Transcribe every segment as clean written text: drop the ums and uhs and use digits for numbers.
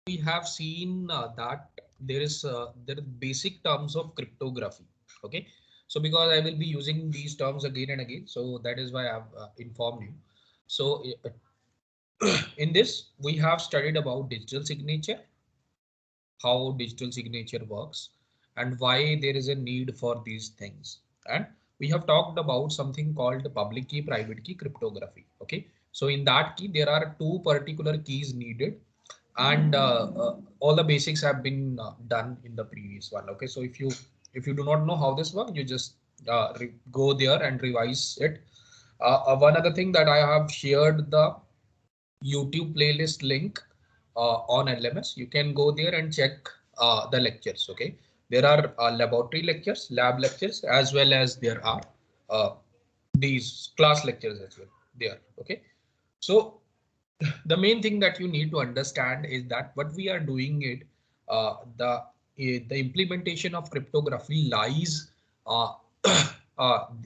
we have seen that there are basic terms of cryptography. Okay, so because I will be using these terms again and again, so that is why I've informed you. So in this, we have studied about digital signature, how digital signature works, and why there is a need for these things. And we have talked about something called public key, private key cryptography. Okay, so in that key, there are two particular keys needed, and all the basics have been done in the previous one. Okay, so if you do not know how this works, you just go there and revise it. One other thing that I have shared the YouTube playlist link on LMS. You can go there and check the lectures. Okay, there are laboratory lectures, lab lectures, as well as there are uh, these class lectures as well there. Okay, so the main thing that you need to understand is that what we are doing it, the implementation of cryptography lies uh,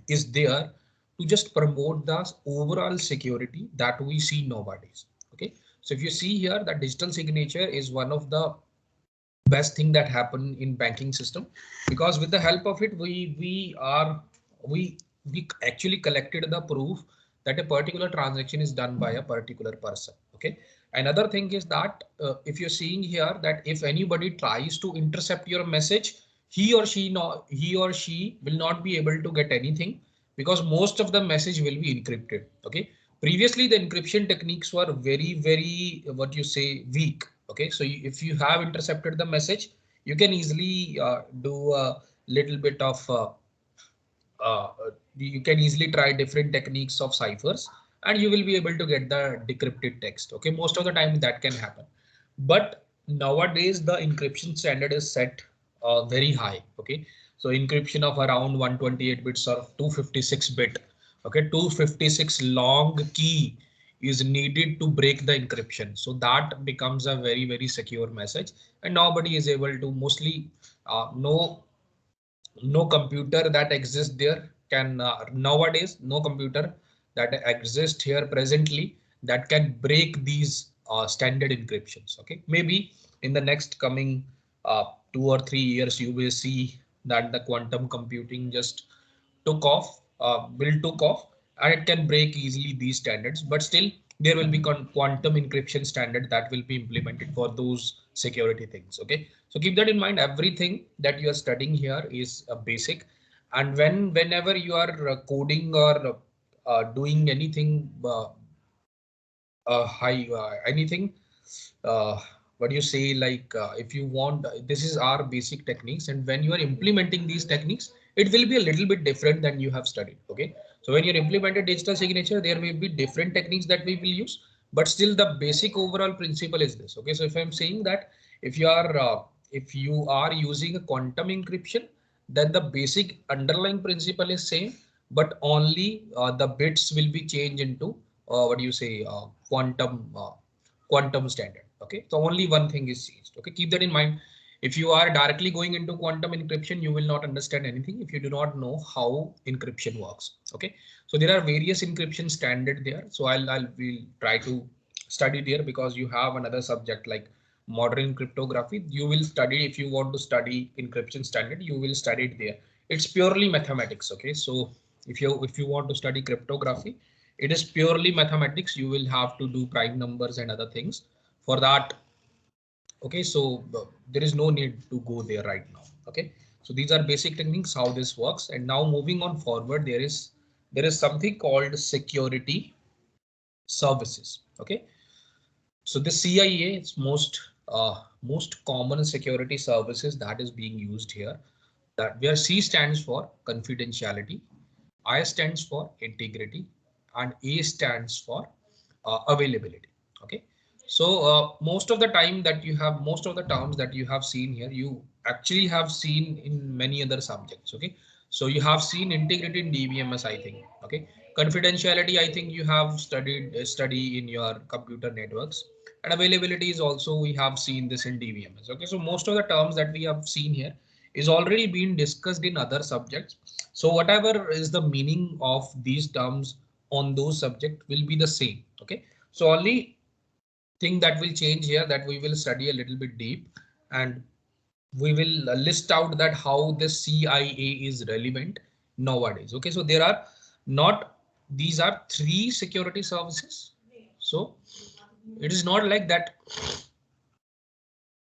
is there to just promote the overall security that we see nowadays. Okay, so if you see here, that digital signature is one of the best thing that happen in banking system, because with the help of it we we actually collected the proof that a particular transaction is done by a particular person. Okay, another thing is that if you're seeing here that if anybody tries to intercept your message, he or she will not be able to get anything, because most of the message will be encrypted. Okay, previously the encryption techniques were very what you say weak. Okay, so if you have intercepted the message, you can easily do a little bit of uh, you can easily try different techniques of ciphers, and you will be able to get the decrypted text. Okay, most of the time that can happen, but nowadays the encryption standard is set very high. Okay, so encryption of around 128 bits or 256 bit. Okay, 256 long key is needed to break the encryption, so that becomes a very secure message, and nobody is able to, mostly no computer that exists there can nowadays, no computer that exists here presently that can break these standard encryptions. Okay, maybe in the next coming 2 or 3 years you will see that the quantum computing just took off, and it can break easily these standards, but still there will be quantum encryption standard that will be implemented for those security things. Okay, so keep that in mind. Everything that you are studying here is a basic, and whenever you are coding or doing anything high anything what do you say, like if you want, this is our basic techniques, and when you are implementing these techniques, it will be a little bit different than you have studied. Okay, so when you're implementing digital signature, there may be different techniques that we will use, but still the basic overall principle is this. Okay, so if I'm saying that if you are using a quantum encryption, then the basic underlying principle is same, but only the bits will be changed into what do you say, quantum standard. Okay, so only one thing is changed. Okay, keep that in mind. If you are directly going into quantum encryption, you will not understand anything if you do not know how encryption works. Okay, so there are various encryption standard there, so I'll will try to study there, because you have another subject like modern cryptography. You will study, if you want to study encryption standard, you will study it there. It's purely mathematics. Okay, so if you want to study cryptography, it is purely mathematics. You will have to do prime numbers and other things for that. Okay, so there is no need to go there right now. Okay, so these are basic techniques how this works, and now moving on forward, there is something called security services. Okay, so the CIA is most common security services that is being used here, that where C stands for confidentiality, I stands for integrity, and A stands for availability. Okay, so most of the time that you have, most of the terms that you have seen here, you actually have seen in many other subjects. Okay, so you have seen integrity in DBMS, I think. Okay, confidentiality, I think you have study in your computer networks, and availability is also, we have seen this in DBMS. Okay, so most of the terms that we have seen here is already been discussed in other subjects. So whatever is the meaning of these terms on those subject will be the same. Okay, so only thing that will change here, that we will study a little bit deep, and we will list out that how the CIA is relevant nowadays. Okay, so there are not, these are three security services. So it is not like that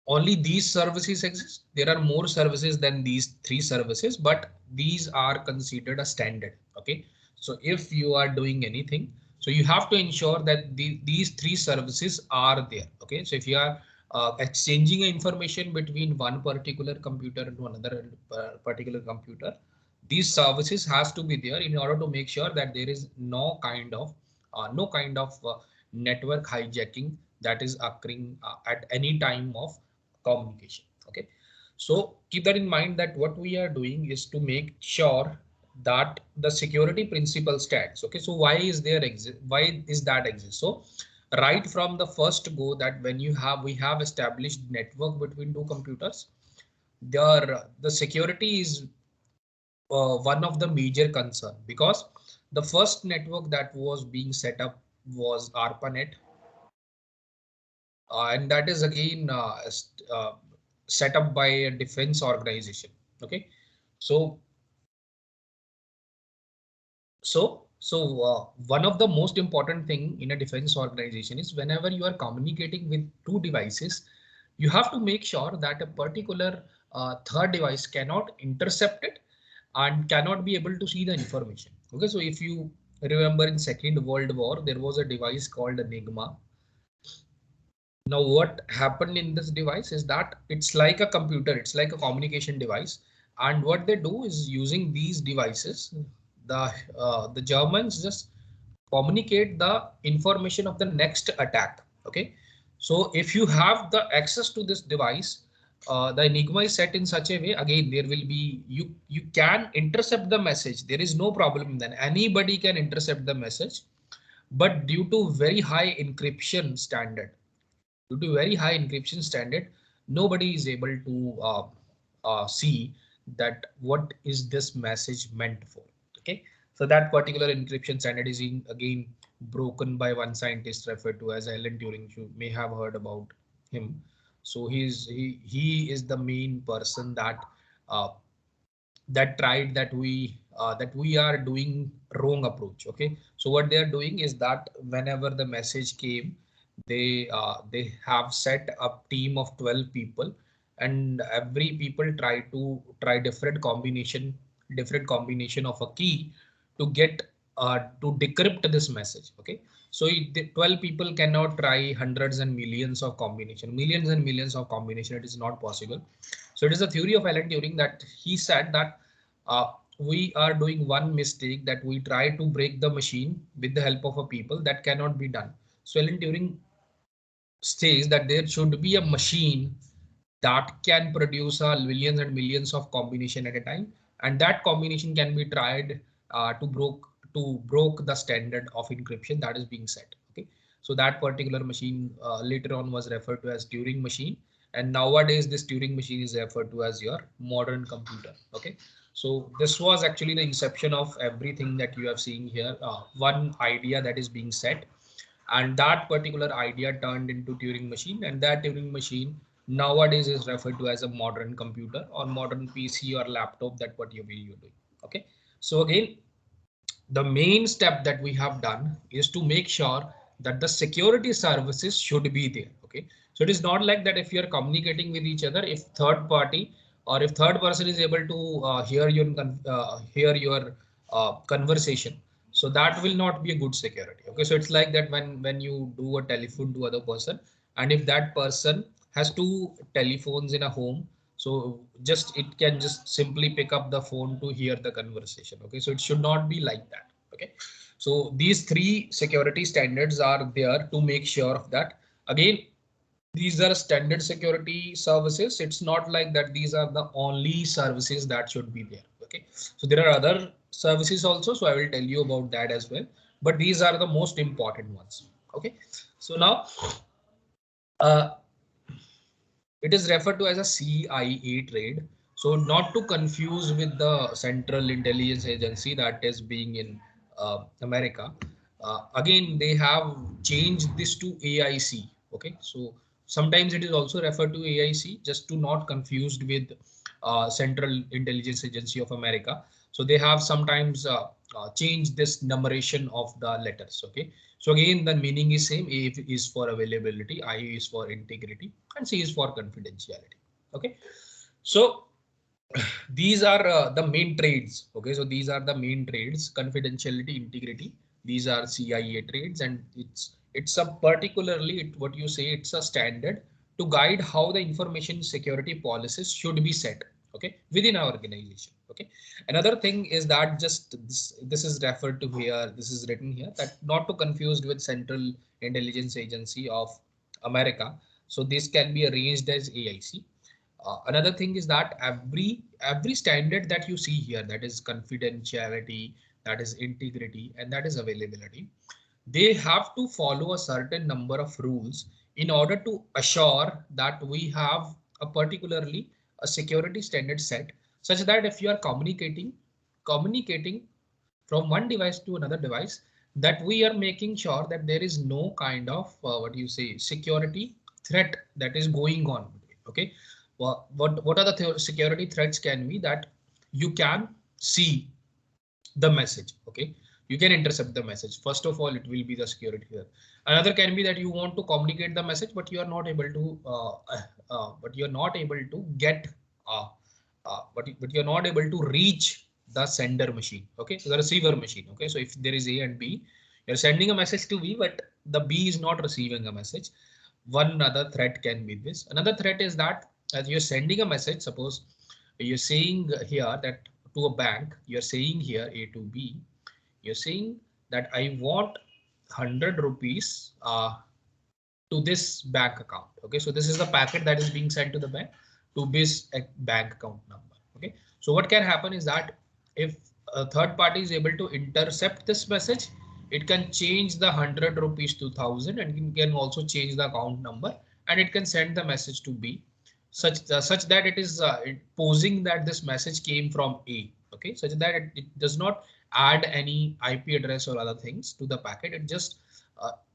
only these services exist. There are more services than these three services, but these are considered a standard. Okay, so if you are doing anything, so you have to ensure that these three services are there. Okay, so if you are exchanging information between one particular computer to another particular computer, these services has to be there in order to make sure that there is no kind of network hijacking that is occurring at any time of communication. Okay, so keep that in mind, that what we are doing is to make sure that the security principle stands. Okay, so why is that exist? So right from the first go, that when we have established network between two computers, the security is one of the major concern, because the first network that was being set up was ARPANET, and that is again set up by a defense organization. Okay, so one of the most important thing in a defense organization is, whenever you are communicating with two devices, you have to make sure that a particular third device cannot intercept it and cannot be able to see the information. Okay, so if you remember, in Second World War, there was a device called Enigma. Now, what happened in this device is that it's like a computer, it's like a communication device. And what they do is, using these devices, the Germans just communicate the information of the next attack. Okay, so if you have the access to this device, the Enigma is set in such a way, again, there will be, you can intercept the message. There is no problem then. Anybody can intercept the message, but due to very high encryption standard, nobody is able to see that what is this message meant for. Okay, so that particular encryption standard is again broken by one scientist referred to as Alan Turing. You may have heard about him. So he is the main person uh, that tried that we are doing wrong approach. Okay, so what they are doing is that whenever the message came, they have set a team of 12 people, and every people try different combination of a key to get to decrypt this message. Okay, so the 12 people cannot try hundreds and millions and millions of combination. It is not possible. So it is a theory of Alan Turing, that he said that uh, we are doing one mistake, that we try to break the machine with the help of a people. That cannot be done. So Alan Turing says that there should be a machine that can produce millions and millions of combination at a time, and that combination can be tried to broke the standard of encryption that is being set. Okay, so that particular machine later on was referred to as Turing machine, and nowadays this Turing machine is referred to as your modern computer. Okay, so this was actually the inception of everything that you have seen here. One idea that is being set, and that particular idea turned into Turing machine, and that Turing machine nowadays is referred to as a modern computer or modern PC or laptop, that what you're doing. Okay, so again, the main step that we have done is to make sure that the security services should be there. Okay, so it is not like that if you are communicating with each other, if third party or if third person is able to hear your conversation, so that will not be a good security. Okay, so it's like that when you do a telephone to other person, and if that person has two telephones in a home, so just it can just simply pick up the phone to hear the conversation. Okay, so it should not be like that. Okay, so these three security standards are there to make sure of that. Again, these are standard security services. It's not like that these are the only services that should be there. Okay, so there are other services also, so I will tell you about that as well, but these are the most important ones. Okay, so now uh, it is referred to as a CIA trade. So not to confuse with the Central Intelligence Agency that is being in America. Again, they have changed this to AIC. Okay, so sometimes it is also referred to AIC, just to not confused with Central Intelligence Agency of America. So they have sometimes changed this numeration of the letters. Okay, so again the meaning is same. A is for availability, I is for integrity, and C is for confidentiality. Okay, so these are the main trades. Okay, so these are the main trades: confidentiality, integrity. These are CIA trades, and it's a particularly what you say, it's a standard to guide how the information security policies should be set. Okay, within our organization. Okay, another thing is that just this is referred to here. This is written here, that not to confused with Central Intelligence Agency of America. So this can be arranged as AIC. Another thing is that every standard that you see here, that is confidentiality, that is integrity, and that is availability, they have to follow a certain number of rules in order to assure that we have a particularly a security standard set, such that if you are communicating from one device to another device, that we are making sure that there is no kind of what you say, security threat that is going on. Okay, what are the security threats can be that you can see the message. Okay, you can intercept the message. First of all, it will be the security here. Another can be that you want to communicate the message, but you are not able to get but you're not able to reach the sender machine. Okay, so the receiver machine. Okay, so if there is A and B, you're sending a message to B, but the B is not receiving a message. One other threat can be this. Another threat is that as you're sending a message, suppose you're saying here that to a bank, you're saying here A to B, you're saying that I want 100 rupees to this bank account. Okay, so this is the packet that is being sent to the bank to this bank account number. Okay, so what can happen is that if a third party is able to intercept this message, it can change the 100 rupees to 1000, and it can also change the account number, and it can send the message to B, such that it is posing that this message came from A. Okay, such that it does not add any IP address or other things to the packet. It just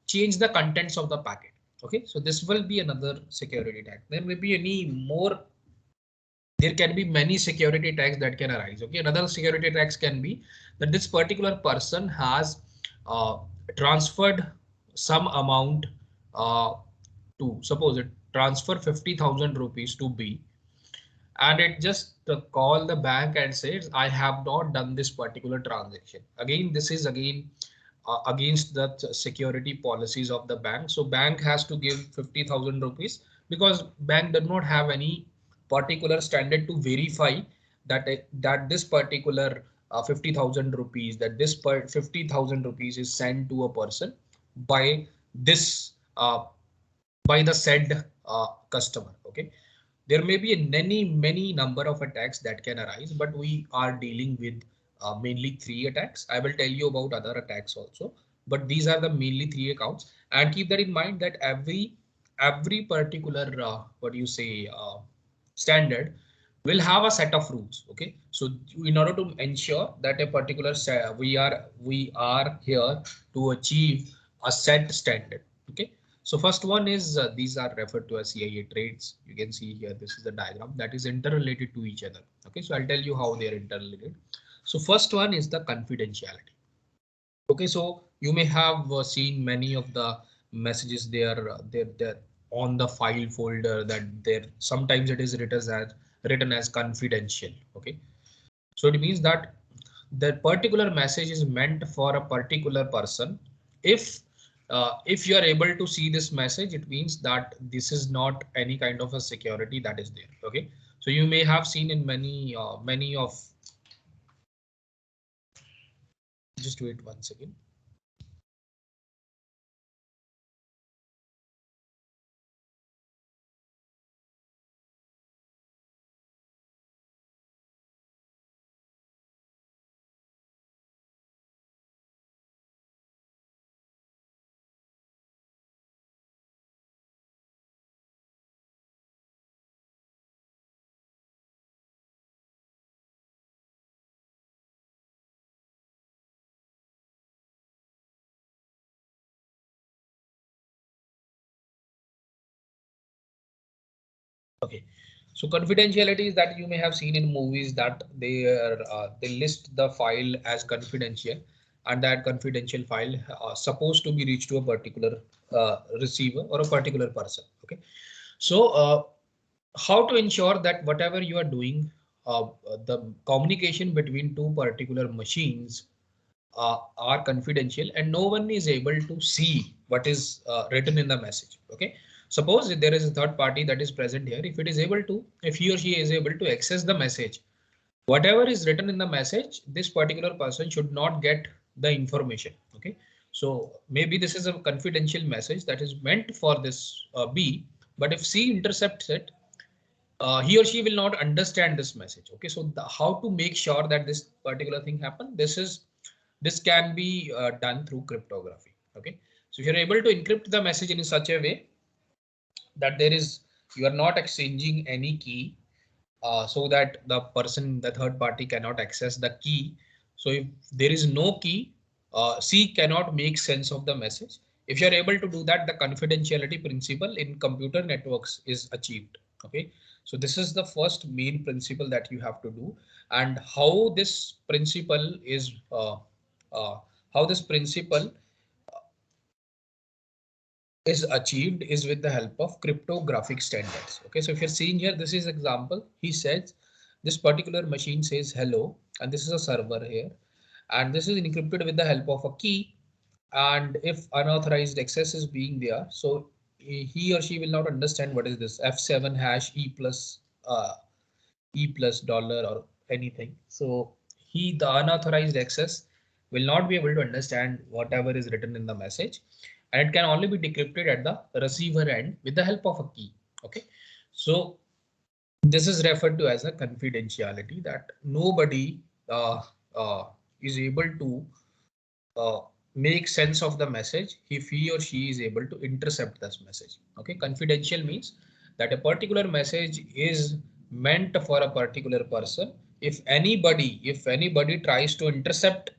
change the contents of the packet. Okay, so this will be another security tag. There may be any more. There can be many security tags that can arise. Okay, another security tags can be that this particular person has uh, transferred some amount to, suppose it transfer 50,000 rupees to B, and it just call the bank and says I have not done this particular transaction. Again, this is again against the security policies of the bank. So bank has to give 50,000 rupees because bank does not have any particular standard to verify that that this particular 50,000 rupees, that this 50,000 rupees is sent to a person by this by the said customer. Okay, there may be many number of attacks that can arise, but we are dealing with mainly three attacks. I will tell you about other attacks also, but these are the mainly three accounts. And keep that in mind that every particular what do you say standard will have a set of rules. Okay, so in order to ensure that a particular we are here to achieve a set standard. Okay, so first one is these are referred to as CIA trades. You can see here, this is the diagram that is interrelated to each other. Okay, so I'll tell you how they are interrelated. So first one is the confidentiality. Okay, so you may have seen many of the messages there, they're on the file folder, that there sometimes it is written as confidential. Okay, so it means that that particular message is meant for a particular person. If you are able to see this message, it means that this is not any kind of a security that is there. Okay, so you may have seen in many of, just wait 1 second. Okay. So confidentiality is that you may have seen in movies that they list the file as confidential, and that confidential file supposed to be reached to a particular receiver or a particular person. Okay. So how to ensure that whatever you are doing, the communication between two particular machines are confidential and no one is able to see what is written in the message. Okay. Suppose if there is a third party that is present here, if he or she is able to access the message, whatever is written in the message, this particular person should not get the information. Okay. So maybe this is a confidential message that is meant for this B, but if C intercepts it, he or she will not understand this message. Okay, so how to make sure that this particular thing happen? This can be done through cryptography. Okay, so if you're able to encrypt the message in such a way that you are not exchanging any key, so that the third party cannot access the key. So if there is no key, C cannot make sense of the message. If you're able to do that, the confidentiality principle in computer networks is achieved. Okay, so this is the first main principle that you have to do, and uh, how this principle is achieved is with the help of cryptographic standards. Okay, so if you're seeing here, this is example. He says this particular machine says hello, and this is a server here, and this is encrypted with the help of a key. And if unauthorized access is being there, so he or she will not understand what is this F7 hash E plus dollar or anything. So the unauthorized access will not be able to understand whatever is written in the message, and it can only be decrypted at the receiver end with the help of a key. Okay, so this is referred to as a confidentiality, that nobody uh, uh, is able to uh, make sense of the message if he or she is able to intercept this message. Okay, confidential means that a particular message is meant for a particular person. If anybody tries to intercept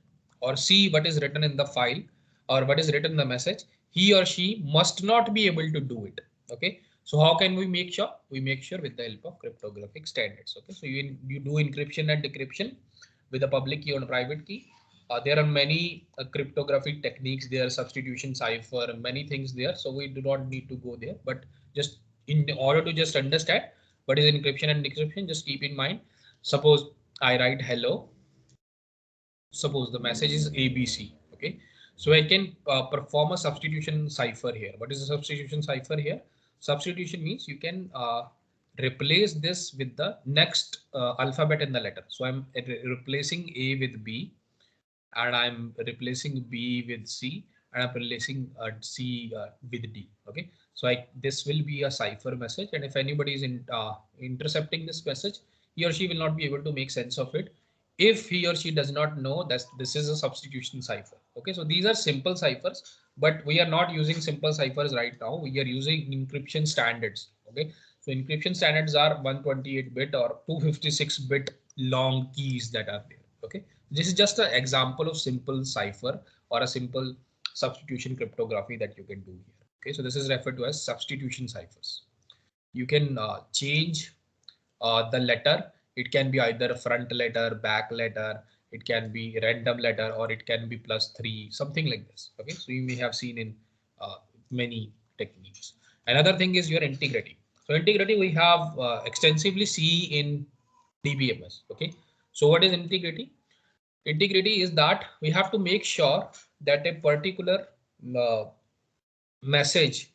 or see what is written in the file or what is written in the message, he or she must not be able to do it. Okay, so how can we make sure? We make sure with the help of cryptographic standards. Okay, so you do encryption and decryption with a public key and private key. There are many cryptographic techniques there, substitution cipher, many things there. So we do not need to go there, but just in order to just understand what is encryption and decryption, just keep in mind, suppose I write hello, suppose the message is ABC. Okay, so I can perform a substitution cipher here. What is a substitution cipher here? Substitution means you can replace this with the next alphabet in the letter. So I'm replacing A with B, and I'm replacing B with C, and I'm replacing C with D. Okay, so this will be a cipher message, and if anybody is intercepting this message, he or she will not be able to make sense of it if he or she does not know that this is a substitution cipher. Okay, so these are simple ciphers, but we are not using simple ciphers right now. We are using encryption standards. Okay, so encryption standards are 128-bit or 256-bit long keys that are there. Okay, this is just an example of simple cipher or a simple substitution cryptography that you can do here. Okay, so this is referred to as substitution ciphers. You can change the letter. It can be either front letter, back letter, it can be random letter, or it can be +3, something like this. Okay, so you may have seen in many techniques. Another thing is your integrity. So integrity we have extensively see in DBMS. Okay, so what is integrity? Integrity is that we have to make sure that a particular uh, message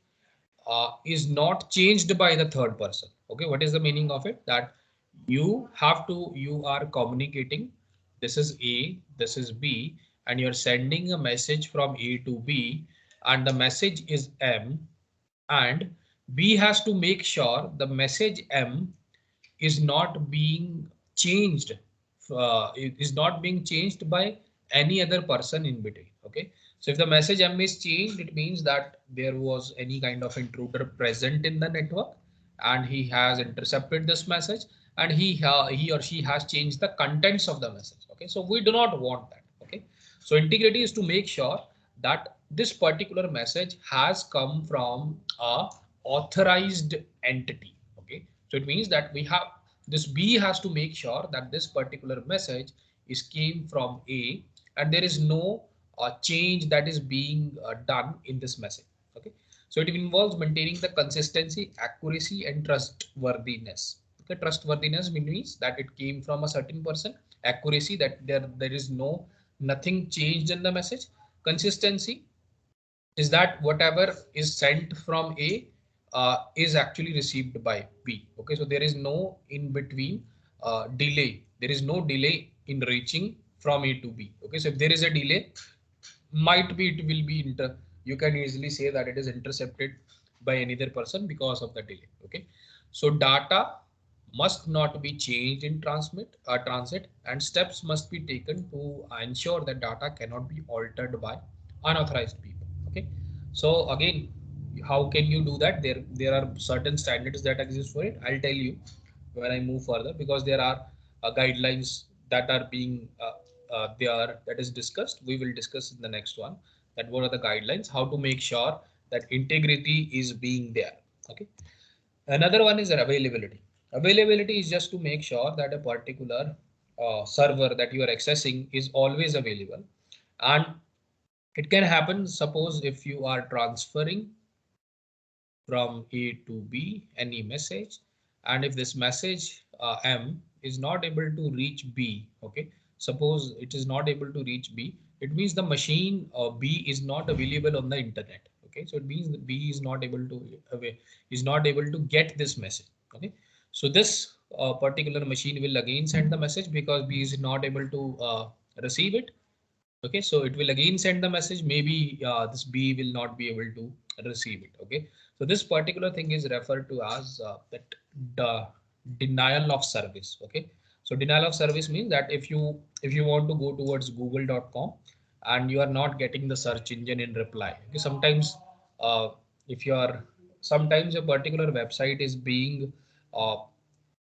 is not changed by the third person. Okay, what is the meaning of it? That you are communicating, this is A, this is B, and you're sending a message from A to B, and the message is M, and B has to make sure the message M is not being changed, is not being changed by any other person in between. Okay, so if the message M is changed, it means that there was any kind of intruder present in the network, and he has intercepted this message, and he or she has changed the contents of the message. Okay, so we do not want that. Okay, so integrity is to make sure that this particular message has come from a authorized entity. Okay, So it means that we have this B has to make sure that this particular message is came from A and there is no change that is being done in this message. Okay. So it involves maintaining the consistency, accuracy, and trustworthiness. Okay, trustworthiness means that it came from a certain person. Accuracy, that there is nothing changed in the message. Consistency is that whatever is sent from A is actually received by B. Okay, so there is no in between delay. There is no delay in reaching from A to B. Okay, so if there is a delay, might be it will be you can easily say that it is intercepted by another person because of the delay. Okay, so data must not be changed in transit, and steps must be taken to ensure that data cannot be altered by unauthorized people. Okay, so again, how can you do that? There are certain standards that exist for it. I'll tell you when I move further, because there are guidelines that are being there that is discussed. We will discuss in the next one that what are the guidelines, how to make sure that integrity is being there. Okay. Another one is availability. Availability is just to make sure that a particular server that you are accessing is always available. And it can happen, suppose if you are transferring from A to B any message, and if this message M is not able to reach B, okay, suppose it is not able to reach B, it means the machine B is not available on the internet. Okay, so it means that B is not able to get this message. Okay, so this particular machine will again send the message because B is not able to receive it. Okay, so it will again send the message. Maybe this B will not be able to receive it. Okay, so this particular thing is referred to as that the denial of service. Okay, so denial of service means that if you want to go towards google.com and you are not getting the search engine in reply. Okay, sometimes if you are sometimes a particular website is being uh,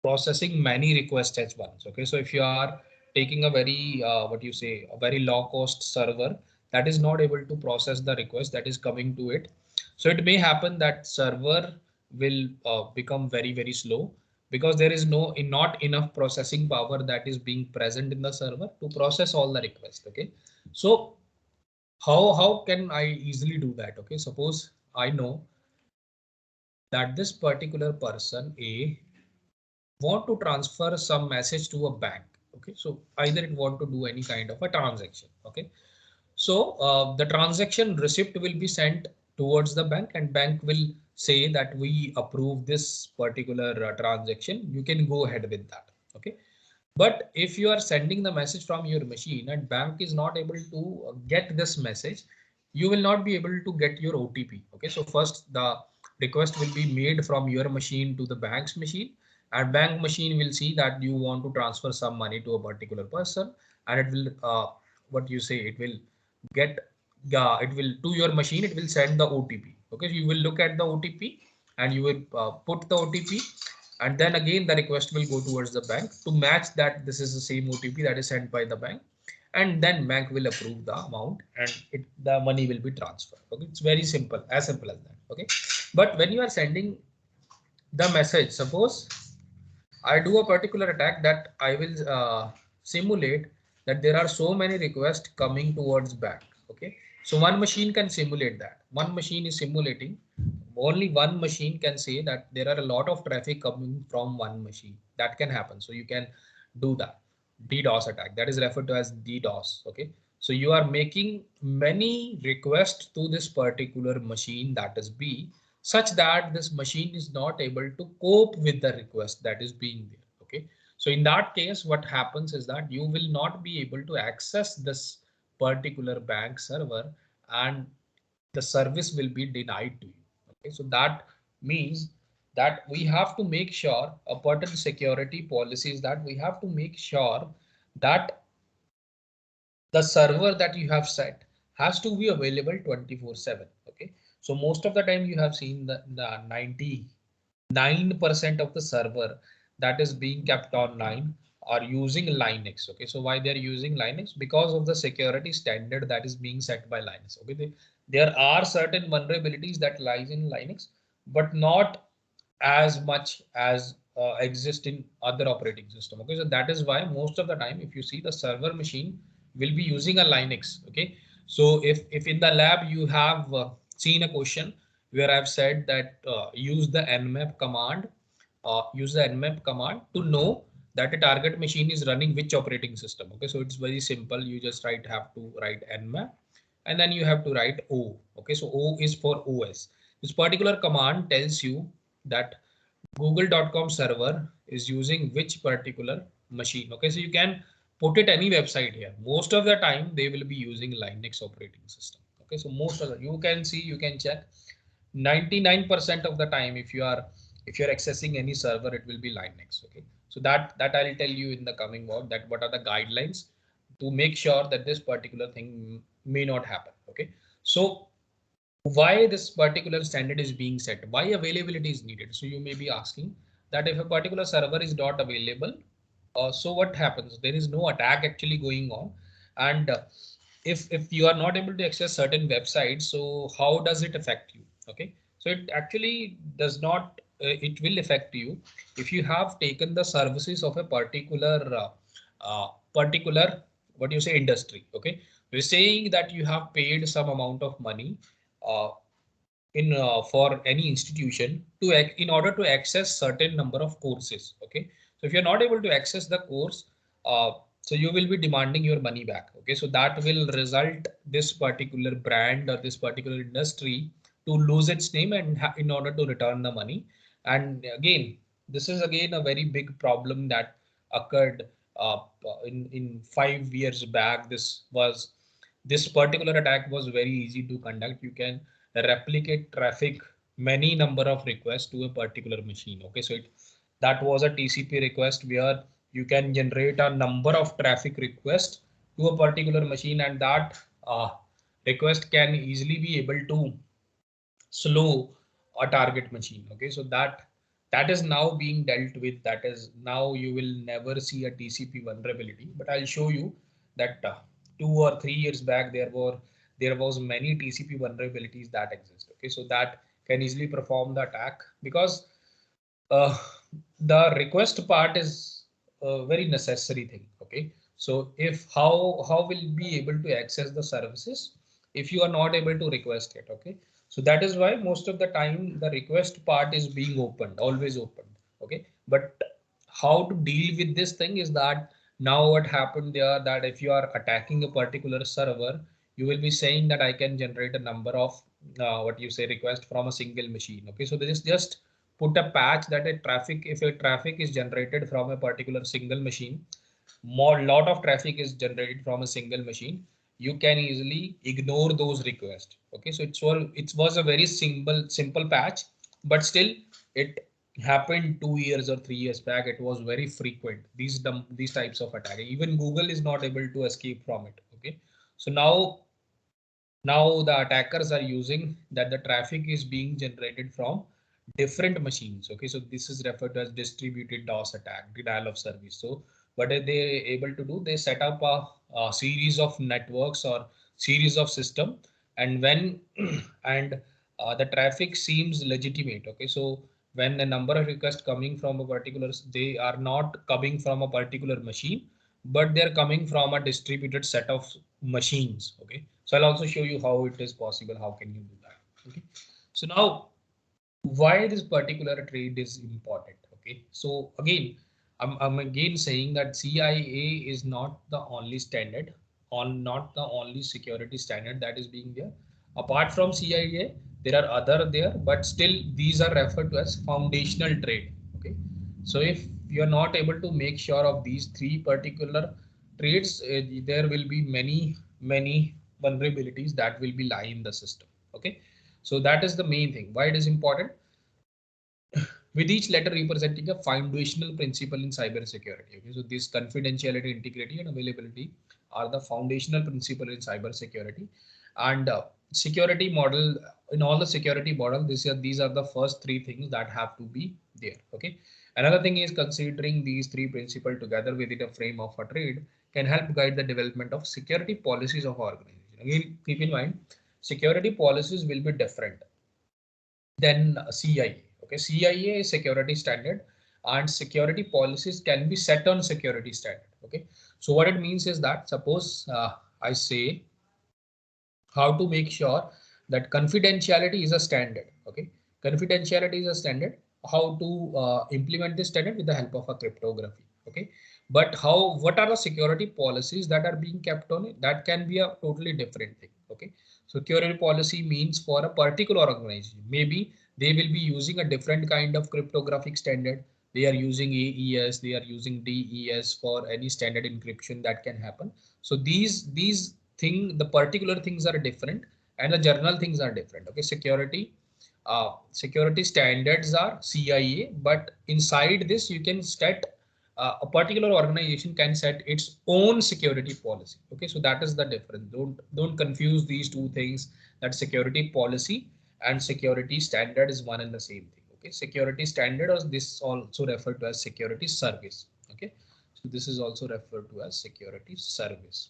processing many requests at once. Okay, so if you are taking a very what you say, a very low cost server that is not able to process the request that is coming to it, so it may happen that server will become very slow because there is not enough processing power that is being present in the server to process all the requests. Okay, so how can I easily do that? Okay, suppose I know that this particular person A want to transfer some message to a bank. Okay, so either it want to do any kind of a transaction. Okay, so the transaction receipt will be sent towards the bank, and bank will say that we approve this particular transaction, you can go ahead with that. Okay, but if you are sending the message from your machine and bank is not able to get this message, you will not be able to get your OTP. Okay, so first the request will be made from your machine to the bank's machine, and bank machine will see that you want to transfer some money to a particular person, and it will what you say, it will get it will to your machine, it will send the OTP. Okay, so you will look at the OTP and you will put the OTP, and then again the request will go towards the bank to match that this is the same OTP that is sent by the bank, and then bank will approve the amount and the money will be transferred. Okay, it's very simple, as simple as that. Okay, but when you are sending the message, suppose I do a particular attack that I will simulate that there are so many requests coming towards back. Okay, so one machine can simulate that. One machine is simulating. Only one machine can say that there are a lot of traffic coming from one machine. That can happen. So you can do that. DDoS attack, that is referred to as DDoS. Okay, so you are making many requests to this particular machine, that is B, such that this machine is not able to cope with the request that is being there. Okay, so in that case what happens is that you will not be able to access this particular bank server, and the service will be denied to you. Okay, so that means that we have to make sure a certain security policies, that we have to make sure that the server that you have set has to be available 24/7. Okay, so most of the time you have seen the 99% of the server that is being kept online are using Linux. Okay, so why they're using Linux? Because of the security standard that is being set by Linux. Okay, there are certain vulnerabilities that lies in Linux, but not as much as exist in other operating system. Okay, so that is why most of the time, if you see, the server machine will be using a Linux. Okay, so if in the lab you have seen a question where I've said that use the nmap command, to know that a target machine is running which operating system. Okay, so it's very simple. You just have to write nmap, and then you have to write O. Okay, so O is for OS. This particular command tells you that google.com server is using which particular machine. Okay, so you can put it any website here. Most of the time they will be using Linux operating system. Okay, so most of the, you can see, you can check 99% of the time, if you're accessing any server, it will be Linux. Okay, so that I'll tell you in the coming walk, that what are the guidelines to make sure that this particular thing may not happen. Okay, so why this particular standard is being set, why availability is needed. So you may be asking that if a particular server is not available, so what happens? There is no attack actually going on, and if you are not able to access certain websites, so how does it affect you? Okay, so it actually does not. It will affect you if you have taken the services of a particular what you say industry. Okay, we're saying that you have paid some amount of money uh, in for any institution to in order to access certain number of courses. Okay, so if you're not able to access the course, so you will be demanding your money back. Okay, so that will result this particular brand or this particular industry to lose its name and in order to return the money. And again, this is again a very big problem that occurred in 5 years back. This particular attack was very easy to conduct. You can replicate traffic many number of requests to a particular machine. Okay, so that was a TCP request where you can generate a number of traffic requests to a particular machine, and that request can easily be able to slow a target machine. Okay, so that is now being dealt with. That is, now you will never see a TCP vulnerability, but I'll show you that 2 or 3 years back there was many TCP vulnerabilities that exist. Okay, so that can easily perform the attack because uh, the request part is a very necessary thing. Okay, so if how will be able to access the services if you are not able to request it? Okay, so that is why most of the time the request part is being opened, always opened. Okay, but how to deal with this thing is that now what happened there, that if you are attacking a particular server, you will be saying that I can generate a number of what you say request from a single machine. Okay, so this is just put a patch that a traffic, if a traffic is generated from a particular single machine, more lot of traffic is generated from a single machine, you can easily ignore those requests. Okay, so it was a very simple patch, but still it happened 2 years or 3 years back. It was very frequent, these types of attack. Even Google is not able to escape from it. Okay, so now the attackers are using that the traffic is being generated from different machines. Okay, so this is referred to as distributed DOS attack, denial of service. So what are they able to do? They set up a series of networks or series of system, and when and the traffic seems legitimate. Okay, so when the number of requests coming from a particular, they are not coming from a particular machine, but they're coming from a distributed set of machines. Okay, so I'll also show you how it is possible. How can you do that? Okay, so now why this particular trade is important? Okay, so again, I'm again saying that CIA is not the only standard, on not the only security standard that is being there. Apart from CIA, there are other there, but still these are referred to as foundational trade. Okay, so if you're not able to make sure of these three particular trades, there will be many vulnerabilities that will be lie in the system. Okay, so that is the main thing why it is important, with each letter representing a foundational principle in cybersecurity. Okay, so this confidentiality, integrity, and availability are the foundational principle in cybersecurity. And security model, in all the security model, these are the first three things that have to be there. Okay. Another thing is considering these three principles together within a frame of a trade can help guide the development of security policies of organization. Again, keep in mind, security policies will be different then CIA. Okay, CIA is security standard, and security policies can be set on security standard. Okay, so what it means is that suppose I say how to make sure that confidentiality is a standard. Okay, confidentiality is a standard. How to implement this standard with the help of a cryptography. Okay, but how, what are the security policies that are being kept on it? That can be a totally different thing. Okay, so security policy means for a particular organization, maybe they will be using a different kind of cryptographic standard. They are using AES, they are using DES for any standard encryption that can happen. So these the particular things are different and the general things are different. Okay, security standards are CIA, but inside this you can set a particular organization can set its own security policy. Okay, so that is the difference. Don't confuse these two things, that security policy and security standard is one and the same thing. Okay, security standard, or this also referred to as security service. Okay, so this is also referred to as security service,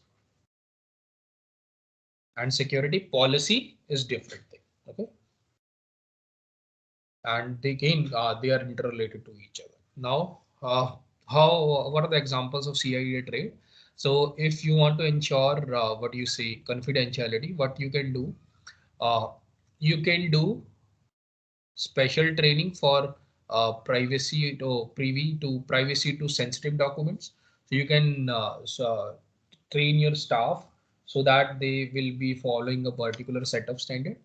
and security policy is different thing. Okay, and they again they are interrelated to each other. Now how, what are the examples of CIA trade? So if you want to ensure what you say confidentiality, what uh, you can do special training for privacy to privy to privacy to sensitive documents. So you can train your staff so that they will be following a particular set of standard.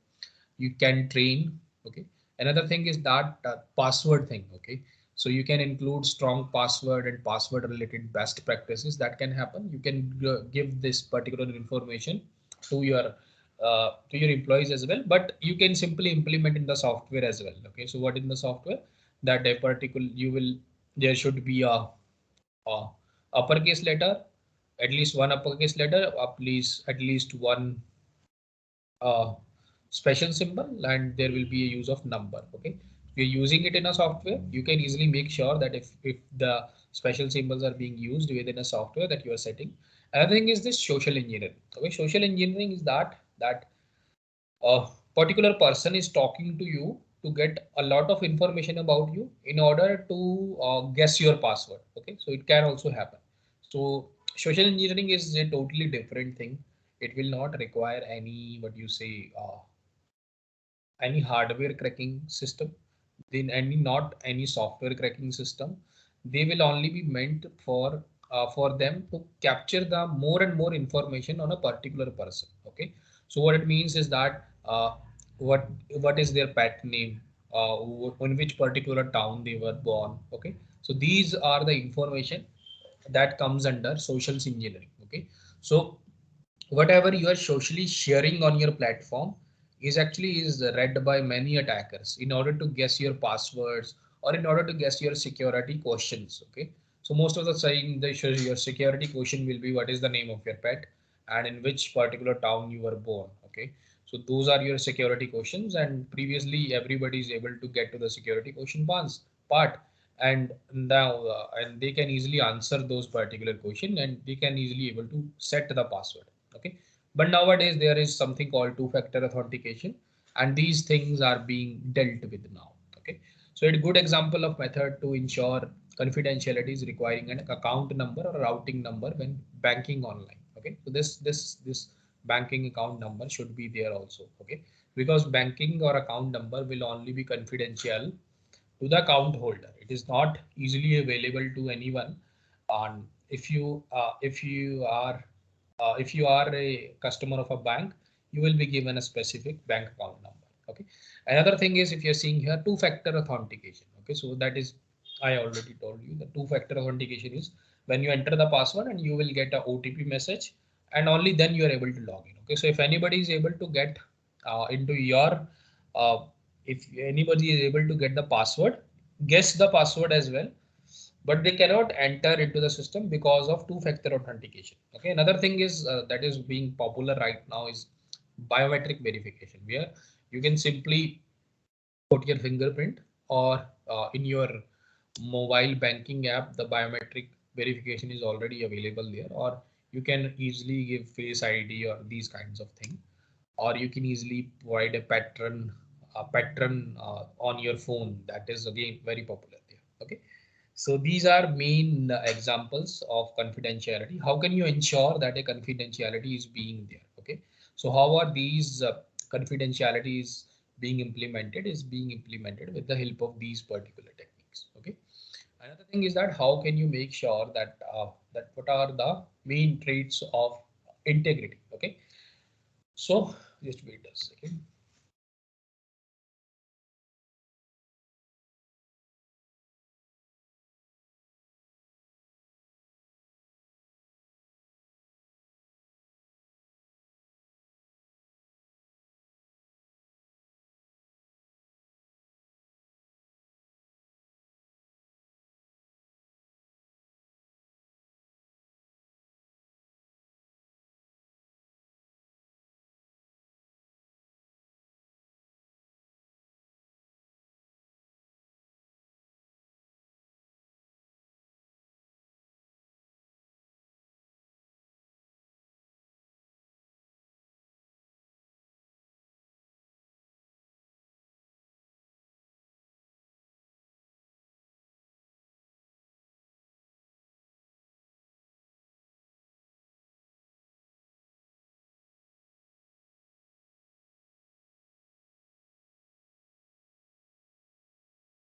You can train. Okay, another thing is that password thing. Okay, so you can include strong password and password related best practices that can happen. You can give this particular information to your employees as well, but you can simply implement in the software as well. Okay, so what in the software, that a particular you will, there should be a uppercase letter, at least one uppercase letter, at least one uh, special symbol, and there will be a use of number. Okay, you're using it in a software, you can easily make sure that if the special symbols are being used within a software that you are setting. Another thing is this social engineering. Okay, social engineering is that a particular person is talking to you to get a lot of information about you in order to guess your password. Okay, so it can also happen. So social engineering is a totally different thing. It will not require any, what you say, any hardware cracking system, then any, not any software cracking system. They will only be meant for them to capture the more and more information on a particular person. Okay, so what it means is that what is their pet name, in which particular town they were born. Okay, so these are the information that comes under social engineering. Okay, so whatever you are socially sharing on your platform is read by many attackers in order to guess your passwords or in order to guess your security questions. Okay, so most of the time your security question will be what is the name of your pet and in which particular town you were born. Okay, so those are your security questions, and previously everybody is able to get to the security question part, and now and they can easily answer those particular question and they can easily able to set the password. Okay, but nowadays there is something called two-factor authentication, and these things are being dealt with now. Okay, so a good example of method to ensure confidentiality is requiring an account number or routing number when banking online. Okay, so this banking account number should be there also. Okay, because banking or account number will only be confidential to the account holder. It is not easily available to anyone. And if you are a customer of a bank, you will be given a specific bank account number. Okay. Another thing is, if you're seeing here two-factor authentication. Okay, so that is, I already told you, the two-factor authentication is when you enter the password and you will get a OTP message, and only then you are able to log in. Okay, so if anybody is able to get into your uh, if anybody is able to get the password, guess the password as well, but they cannot enter into the system because of two-factor authentication. Okay, another thing is that is being popular right now is biometric verification, where you can simply put your fingerprint, or in your mobile banking app the biometric verification is already available there, or you can easily give face ID or these kinds of things, or you can easily provide a pattern on your phone. That is again very popular there. Okay, So these are main examples of confidentiality. How can you ensure that a confidentiality is being there? Okay. So how are these confidentialities being implemented? Is being implemented with the help of these particular techniques. Okay. Another thing is that how can you make sure that that what are the main traits of integrity? Okay. So just wait a second.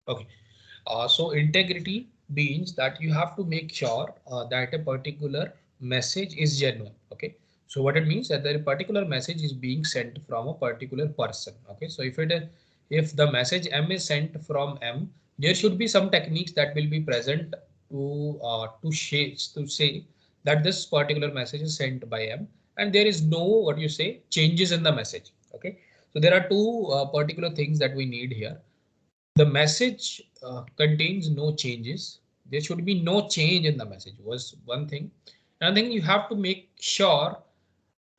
Okay. So integrity means that you have to make sure that a particular message is genuine. Okay. So what it means that the particular message is being sent from a particular person. Okay. So if the message M is sent from M, there should be some techniques that will be present to say that this particular message is sent by M, and there is no what you say changes in the message. Okay. So there are two particular things that we need here. The message contains no changes. There should be no change in the message was one thing. And then you have to make sure,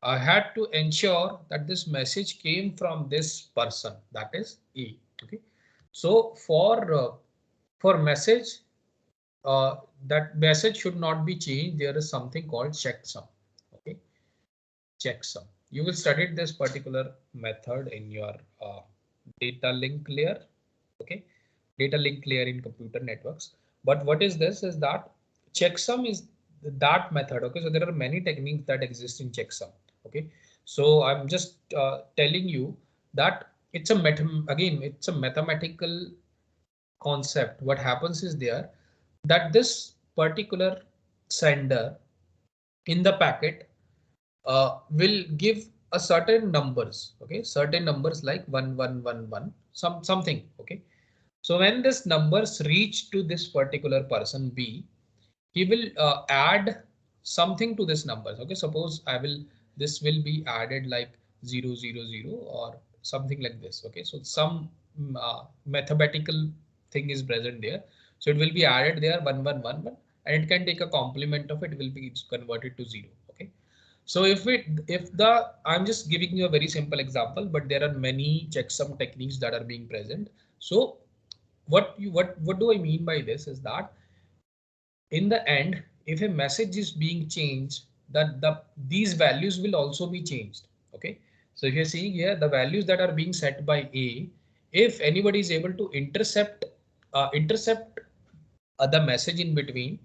I had to ensure that this message came from this person, that is A. Okay. So for message, that message should not be changed. There is something called checksum. Okay. Checksum. You will study this particular method in your data link layer. Okay. Data link layer in computer networks. But what is this is that checksum is that method. Okay, so there are many techniques that exist in checksum. Okay, so I'm just telling you that it's a mathematical concept. What happens is there that this particular sender in the packet will give a certain numbers. Okay, certain numbers like 1111 something. Okay, so when this numbers reach to this particular person B, he will add something to this numbers. Okay, suppose this will be added like 000 or something like this. Okay, so some mathematical thing is present there. So it will be added there 1111, and it can take a complement of it will be converted to 0. Okay. So I'm just giving you a very simple example, but there are many checksum techniques that are being present. So what do I mean by this is that in the end, if a message is being changed, that these values will also be changed. Okay. So if you're seeing here the values that are being set by A, if anybody is able to intercept the message in between,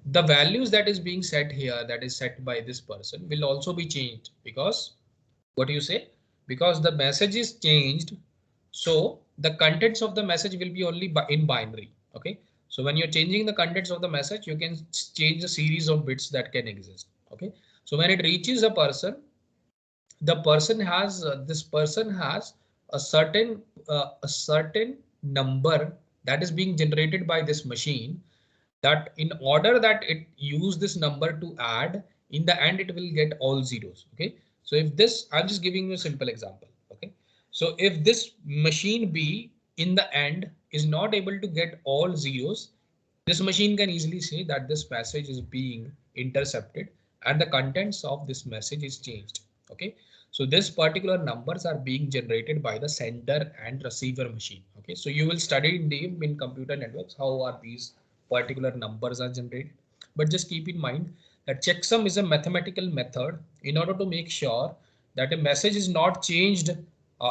the values that is being set here, that is set by this person, will also be changed. Because what do you say? Because the message is changed, so the contents of the message will be only in binary. Okay, so when you're changing the contents of the message, you can change a series of bits that can exist. Okay, so when it reaches a person, the person has this person has a certain number that is being generated by this machine, that in order that it use this number to add, in the end it will get all zeros. Okay, so if this, I'm just giving you a simple example. Okay, so if this machine B in the end is not able to get all zeros, this machine can easily say that this message is being intercepted and the contents of this message is changed. Okay, so this particular numbers are being generated by the sender and receiver machine. Okay, so you will study in deep in computer networks how are these particular numbers are generated. But just keep in mind that checksum is a mathematical method in order to make sure that a message is not changed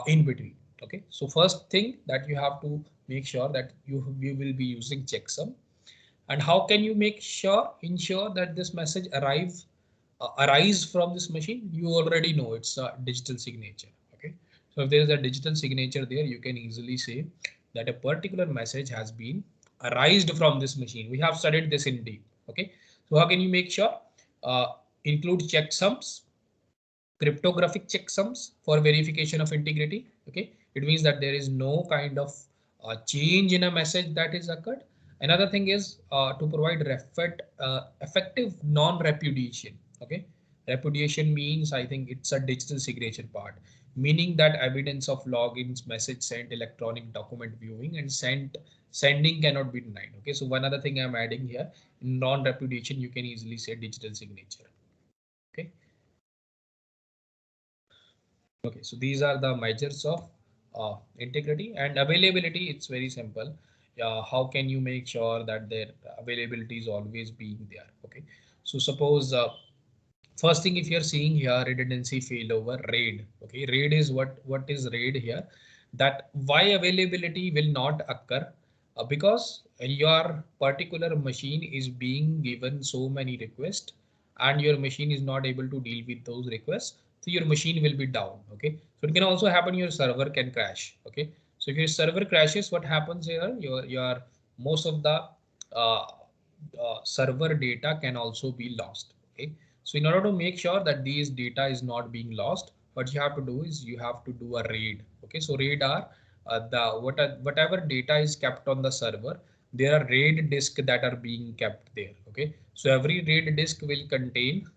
in between. Okay, so first thing that you have to make sure that you will be using checksum. And how can you ensure that this message arise from this machine? You already know it's a digital signature. Okay, so if there is a digital signature there, you can easily say that a particular message has been arised from this machine. We have studied this in deep. Okay, so how can you make sure? uh, Include checksums, cryptographic checksums for verification of integrity. Okay, it means that there is no kind of change in a message that is occurred. Another thing is to provide effective non-repudiation. Okay, repudiation means, I think it's a digital signature part, meaning that evidence of logins, message sent, electronic document viewing, and sending cannot be denied. Okay, so one other thing I'm adding here, in non-repudiation, you can easily say digital signature. Okay. Okay, so these are the measures of integrity and availability. It's very simple. How can you make sure that their availability is always being there? Okay, so suppose first thing, if you're seeing here redundancy, failover, RAID. Okay, RAID is what is RAID here? That why availability will not occur because your particular machine is being given so many requests and your machine is not able to deal with those requests, so your machine will be down. Okay, so it can also happen your server can crash. Okay, so if your server crashes, what happens here? Your most of the uh, server data can also be lost. Okay, so in order to make sure that these data is not being lost, what you have to do is you have to do a RAID. Okay, so RAID are whatever data is kept on the server, there are RAID disk that are being kept there. Okay, so every RAID disk will contain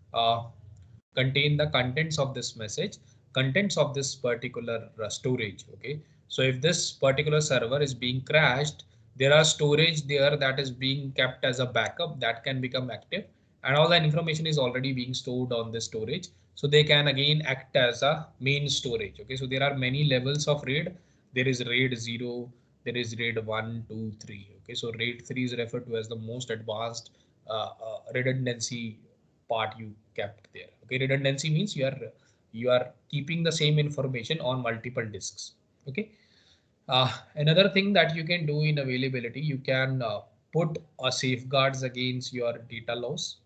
the contents of this message, contents of this particular storage. Okay, so if this particular server is being crashed, there are storage there that is being kept as a backup that can become active, and all that information is already being stored on the storage, so they can again act as a main storage. Okay, so there are many levels of RAID. There is RAID 0, there is RAID 1, 2, 3. Okay, so RAID 3 is referred to as the most advanced redundancy part you kept there. Okay, redundancy means you are keeping the same information on multiple disks. Okay, another thing that you can do in availability, you can put safeguards against your data loss,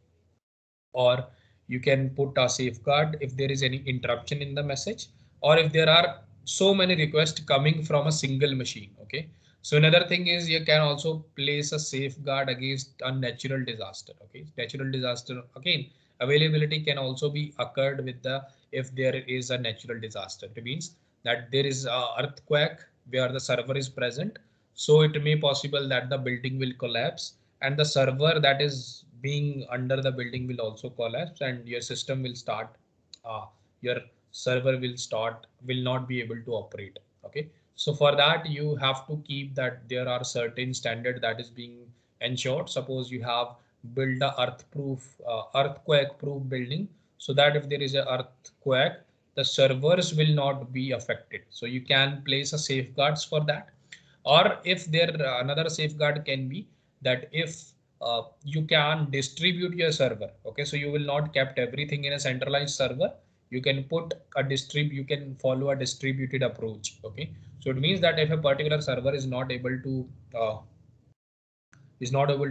or you can put a safeguard if there is any interruption in the message, or if there are so many requests coming from a single machine. Okay, so another thing is you can also place a safeguard against a natural disaster. Okay, natural disaster, again, availability can also be occurred with the, if there is a natural disaster, it means that there is a earthquake where the server is present, so it may possible that the building will collapse and the server that is being under the building will also collapse and your system will start, your server will not be able to operate. Okay, so for that you have to keep that there are certain standard that is being ensured. Suppose you have built a earthquake proof building, so that if there is a earthquake, the servers will not be affected, so you can place a safeguards for that. Or if there, another safeguard can be that if you can distribute your server. Okay, so you will not kept everything in a centralized server, you can put a you can follow a distributed approach. Okay, so it means that if a particular server uh, is not able to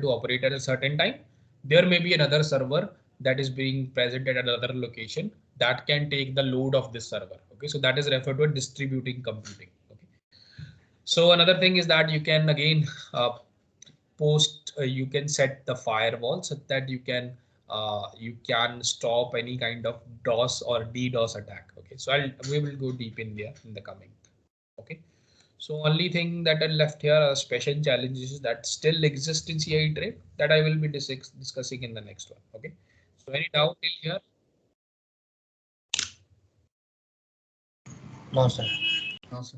operate at a certain time, there may be another server that is being present at another location that can take the load of this server. Okay, so that is referred to as distributing computing. Okay, so another thing is that you can again you can set the firewall so that you can stop any kind of DOS or DDoS attack. Okay, so we will go deep in there in the coming. Okay, so only thing that are left here are special challenges that still exist in CIA trade that I will be discussing in the next one. Okay, so any doubt till here? No, sir. No, sir.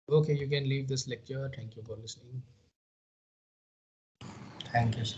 Okay, you can leave this lecture. Thank you for listening. Thank you, sir.